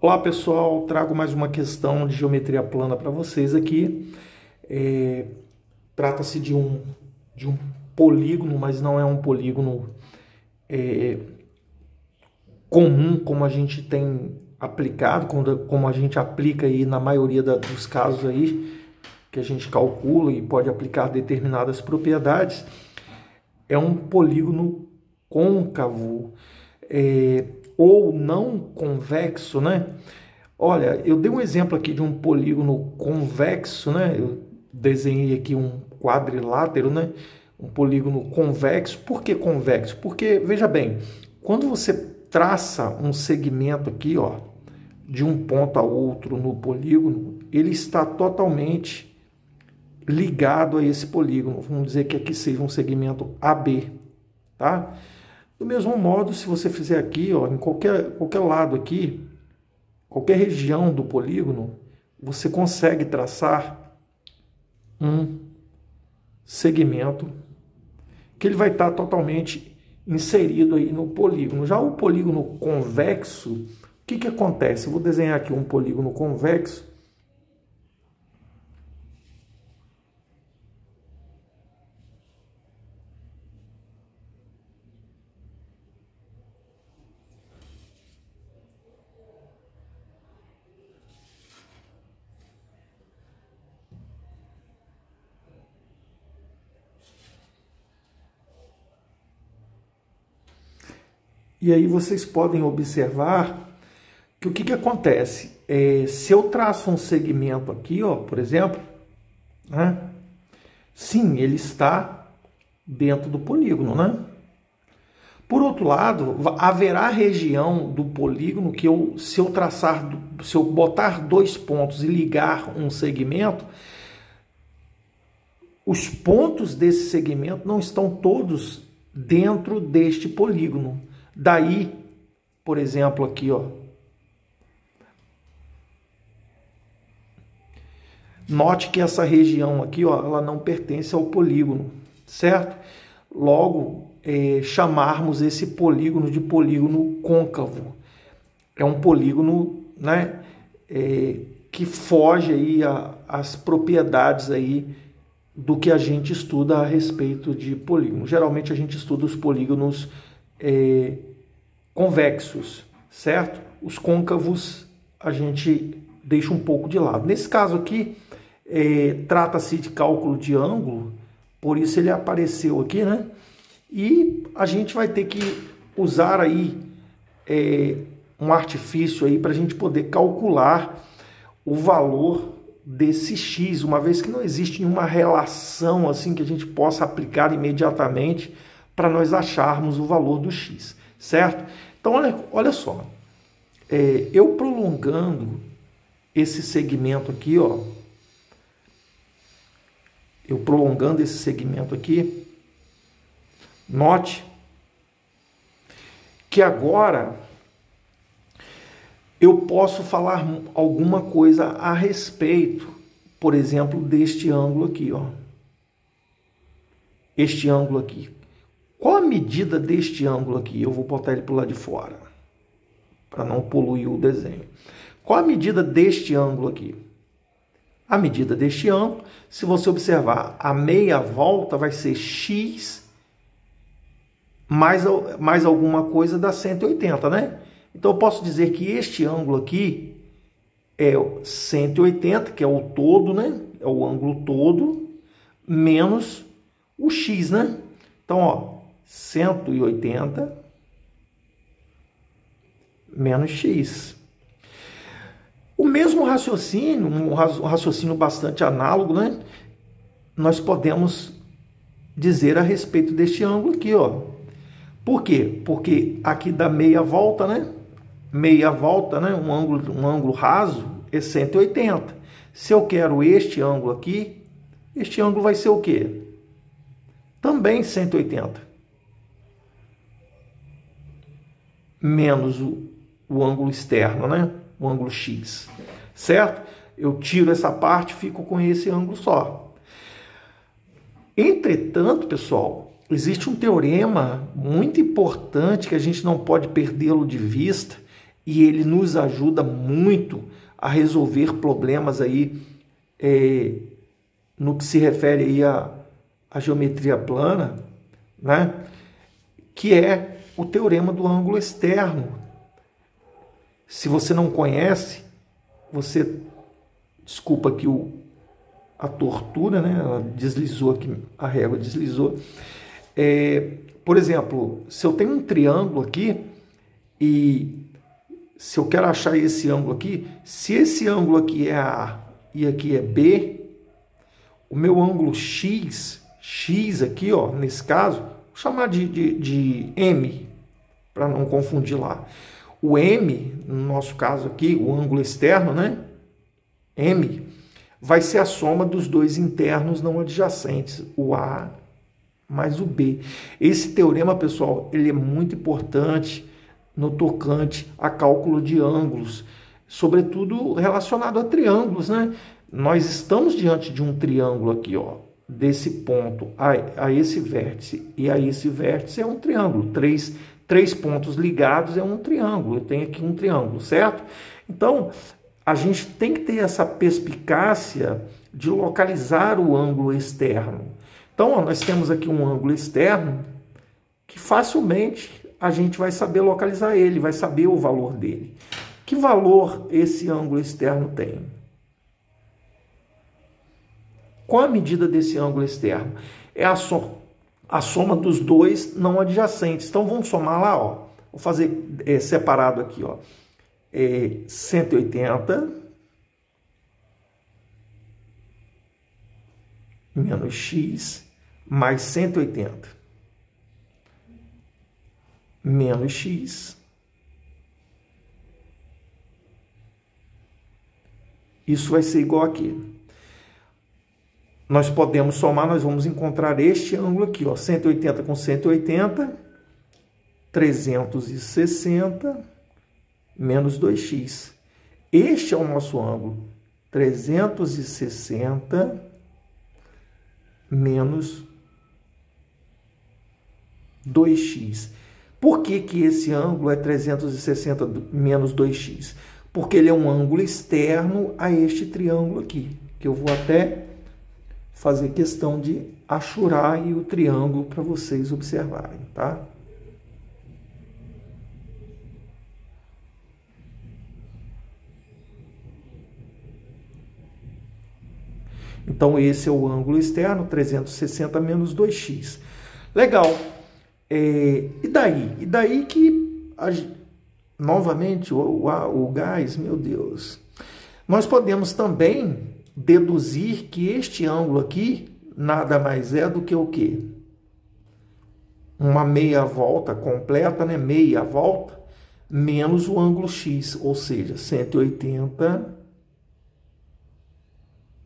Olá pessoal, trago mais uma questão de geometria plana para vocês aqui. Trata-se de um polígono, mas não é um polígono comum como a gente tem aplicado, como a gente aplica aí na maioria dos casos aí, que a gente calcula e pode aplicar determinadas propriedades. É um polígono côncavo, ou não convexo, né? Olha, eu dei um exemplo aqui de um polígono convexo, né? Eu desenhei aqui um quadrilátero, né? Um polígono convexo. Por que convexo? Porque, veja bem, quando você traça um segmento aqui, ó, de um ponto a outro no polígono, ele está totalmente ligado a esse polígono. Vamos dizer que aqui seja um segmento AB, tá? Do mesmo modo, se você fizer aqui, ó, em qualquer lado aqui, qualquer região do polígono, você consegue traçar um segmento que ele vai estar totalmente inserido aí no polígono. Já o polígono convexo, o que acontece? Eu vou desenhar aqui um polígono convexo. E aí vocês podem observar que o que acontece? Se eu traço um segmento aqui, ó, por exemplo, né? Sim, ele está dentro do polígono, né? Por outro lado, haverá região do polígono que se eu botar dois pontos e ligar um segmento, os pontos desse segmento não estão todos dentro deste polígono. Daí, por exemplo, aqui, ó, note que essa região aqui, ó, ela não pertence ao polígono, certo? Logo, chamarmos esse polígono de polígono côncavo. É um polígono, né, que foge aí às propriedades aí do que a gente estuda a respeito de polígono. Geralmente a gente estuda os polígonos convexos, certo? Os côncavos a gente deixa um pouco de lado. Nesse caso aqui, trata-se de cálculo de ângulo, por isso ele apareceu aqui, né? E a gente vai ter que usar aí um artifício aí para a gente poder calcular o valor desse x, uma vez que não existe nenhuma relação assim que a gente possa aplicar imediatamente para nós acharmos o valor do x, certo? Então, olha só, eu prolongando esse segmento aqui, ó, eu prolongando esse segmento aqui, note que agora eu posso falar alguma coisa a respeito, por exemplo, deste ângulo aqui, ó, este ângulo aqui. Qual a medida deste ângulo aqui? Eu vou botar ele para o lado de fora, para não poluir o desenho. Qual a medida deste ângulo aqui? A medida deste ângulo, se você observar, a meia volta vai ser x mais alguma coisa dá 180, né? Então eu posso dizer que este ângulo aqui é 180, que é o todo, né? É o ângulo todo, menos o x, né? Então, ó, 180 menos x. O mesmo raciocínio, um raciocínio bastante análogo, né? Nós podemos dizer a respeito deste ângulo aqui, ó. Por quê? Porque aqui dá meia volta, né? Meia volta, né? Um ângulo raso é 180. Se eu quero este ângulo aqui, este ângulo vai ser o quê? Também 180. Menos o ângulo externo, né? O ângulo x, certo? Eu tiro essa parte e fico com esse ângulo só. Entretanto, pessoal, existe um teorema muito importante que a gente não pode perdê-lo de vista, e ele nos ajuda muito a resolver problemas aí no que se refere aí à geometria plana, né? Que é o teorema do ângulo externo. Se você não conhece, você, desculpa aqui a tortura, né? Ela deslizou aqui, a régua deslizou. Por exemplo, se eu tenho um triângulo aqui e se eu quero achar esse ângulo aqui, se esse ângulo aqui é A e aqui é B, o meu ângulo X aqui, ó, nesse caso, vou chamar de M, para não confundir lá. O M, no nosso caso aqui, o ângulo externo, né? M, vai ser a soma dos dois internos não adjacentes, o A mais o B. Esse teorema, pessoal, ele é muito importante no tocante a cálculo de ângulos, sobretudo relacionado a triângulos, né? Nós estamos diante de um triângulo aqui, ó, desse ponto a esse vértice e a esse vértice é um triângulo. Três pontos ligados é um triângulo. Eu tenho aqui um triângulo, certo? Então, a gente tem que ter essa perspicácia de localizar o ângulo externo. Então, ó, nós temos aqui um ângulo externo que facilmente a gente vai saber localizar ele, vai saber o valor dele. Que valor esse ângulo externo tem? Qual a medida desse ângulo externo? É a soma dos dois não adjacentes. Então, vamos somar lá, ó. Vou fazer separado aqui, ó. 180 menos x mais 180 menos x. Isso vai ser igual aqui. Nós podemos somar, nós vamos encontrar este ângulo aqui, ó, 180 com 180, 360 menos 2x. Este é o nosso ângulo, 360 menos 2x. Por que esse ângulo é 360 menos 2x? Porque ele é um ângulo externo a este triângulo aqui, que eu vou até fazer questão de achurar aí o triângulo para vocês observarem, tá? Então, esse é o ângulo externo, 360 menos 2x. Legal. E daí? E daí que, novamente, o gás, meu Deus. Nós podemos também deduzir que este ângulo aqui nada mais é do que o quê? Uma meia volta completa, né? Meia volta, menos o ângulo x, ou seja, 180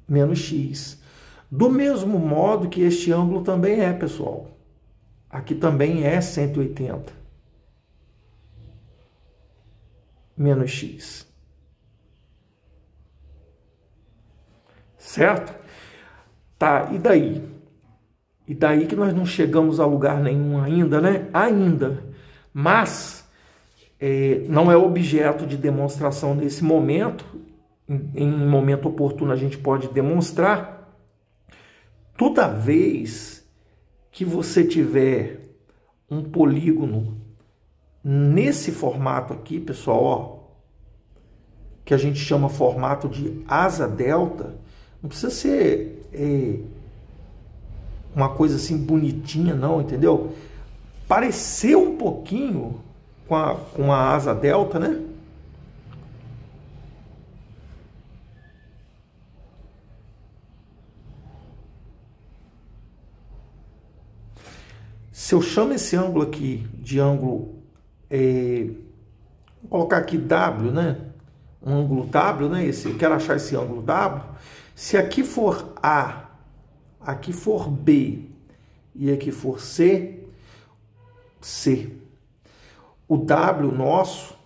menos x. Do mesmo modo que este ângulo também é, pessoal. Aqui também é 180 menos x. Certo? Tá, e daí? E daí que nós não chegamos a lugar nenhum ainda, né? Ainda. Mas não é objeto de demonstração nesse momento. Em momento oportuno a gente pode demonstrar. Toda vez que você tiver um polígono nesse formato aqui, pessoal, ó, que a gente chama formato de asa delta, não precisa ser uma coisa assim bonitinha, não, entendeu? Parecer um pouquinho com a asa delta, né? Se eu chamo esse ângulo aqui de ângulo, vou colocar aqui W, né? Um ângulo W, né? Eu quero achar esse ângulo W. Se aqui for A, aqui for B e aqui for C, o W nosso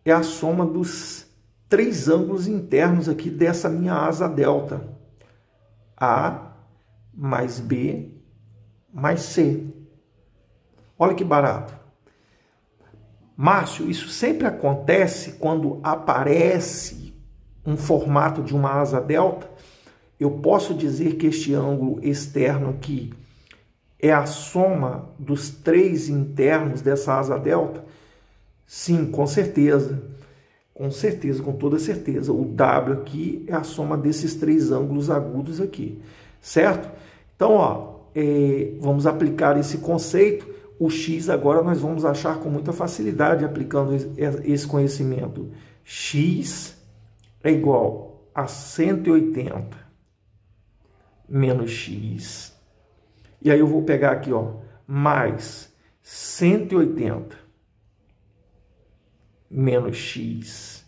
é a soma dos três ângulos internos aqui dessa minha asa delta. A mais B mais C. Olha que barato. Márcio, isso sempre acontece quando aparece um formato de uma asa delta? Eu posso dizer que este ângulo externo aqui é a soma dos 3 internos dessa asa delta? Sim, com certeza. Com certeza, com toda certeza. O W aqui é a soma desses 3 ângulos agudos aqui, certo? Então, ó, vamos aplicar esse conceito. O X agora nós vamos achar com muita facilidade aplicando esse conhecimento. X é igual a 180 menos X. E aí eu vou pegar aqui, ó, mais 180 menos X.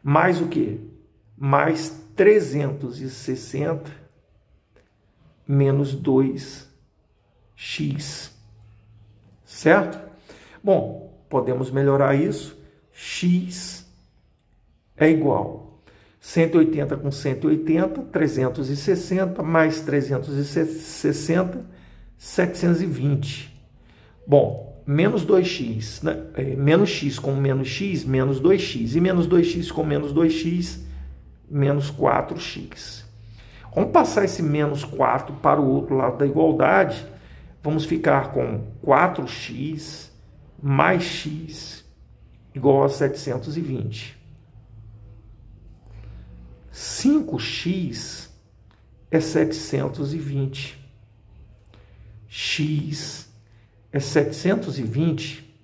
Mais o quê? Mais 360 menos 2x. Certo? Bom, podemos melhorar isso. X é igual 180 com 180, 360, mais 360, 720. Bom, menos 2x, né? Menos x com menos x, menos 2x. E menos 2x com menos 2x, menos 4x. Vamos passar esse menos 4 para o outro lado da igualdade. Vamos ficar com 4x mais x igual a 720. 5x é 720. X é 720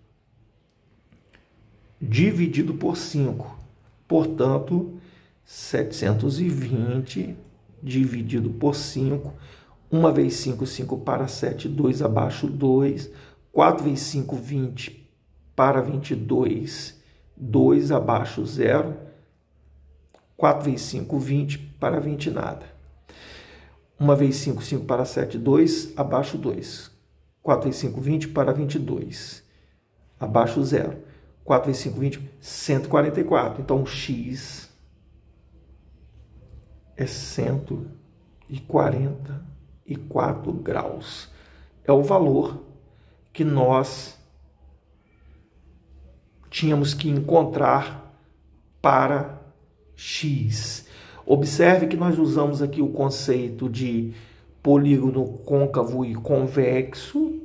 dividido por 5. Portanto, 720 dividido por 5. 1 vezes 5, 5 para 7, 2 abaixo, 2. 4 vezes 5, 20 para 22, 2 abaixo, 0. 4 vezes 5, 20 para 20, nada. 1 vezes 5, 5 para 7, 2 abaixo, 2. 4 vezes 5, 20 para 22, abaixo, 0. 4 vezes 5, 20, 144. Então, x é 144 graus. É o valor que nós tínhamos que encontrar para x. Observe que nós usamos aqui o conceito de polígono côncavo e convexo.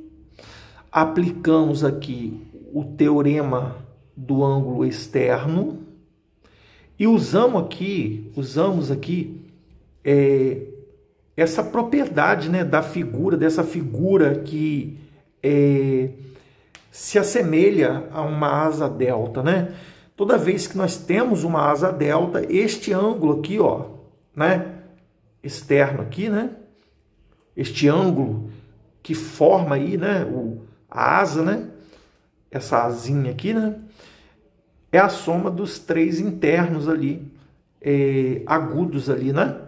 Aplicamos aqui o teorema do ângulo externo e usamos aqui essa propriedade, né, da figura, dessa figura que se assemelha a uma asa delta, né? Toda vez que nós temos uma asa delta, este ângulo aqui, ó, né, externo aqui, né, este ângulo que forma aí, né, a asa, né, essa asinha aqui, né, é a soma dos 3 internos ali, agudos ali, né?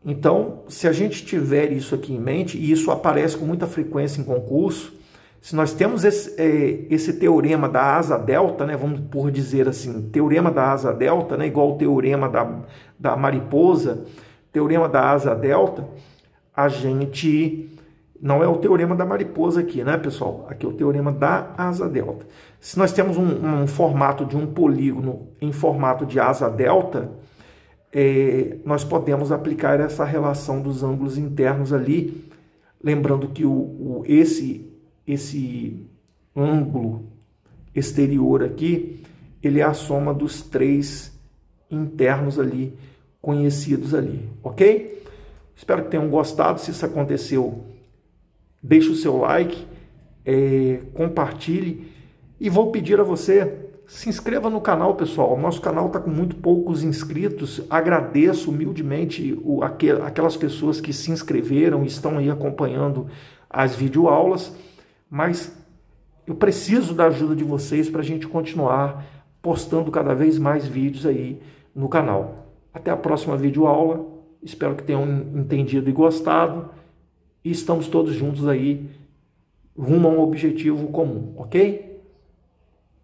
Então, se a gente tiver isso aqui em mente, e isso aparece com muita frequência em concurso, se nós temos esse teorema da asa delta, né, vamos por dizer assim, teorema da asa delta, né, igual o teorema da mariposa, teorema da asa delta, a gente... Não é o teorema da mariposa aqui, né, pessoal? Aqui é o teorema da asa delta. Se nós temos um formato de um polígono em formato de asa delta, nós podemos aplicar essa relação dos ângulos internos ali, lembrando que esse ângulo exterior aqui, ele é a soma dos 3 internos ali, conhecidos ali, ok? Espero que tenham gostado. Se isso aconteceu, deixe o seu like, compartilhe e vou pedir a você, se inscreva no canal, pessoal. O nosso canal está com muito poucos inscritos. Agradeço humildemente aquelas pessoas que se inscreveram e estão aí acompanhando as videoaulas, mas eu preciso da ajuda de vocês para a gente continuar postando cada vez mais vídeos aí no canal. Até a próxima videoaula. Espero que tenham entendido e gostado. E estamos todos juntos aí rumo a um objetivo comum, ok?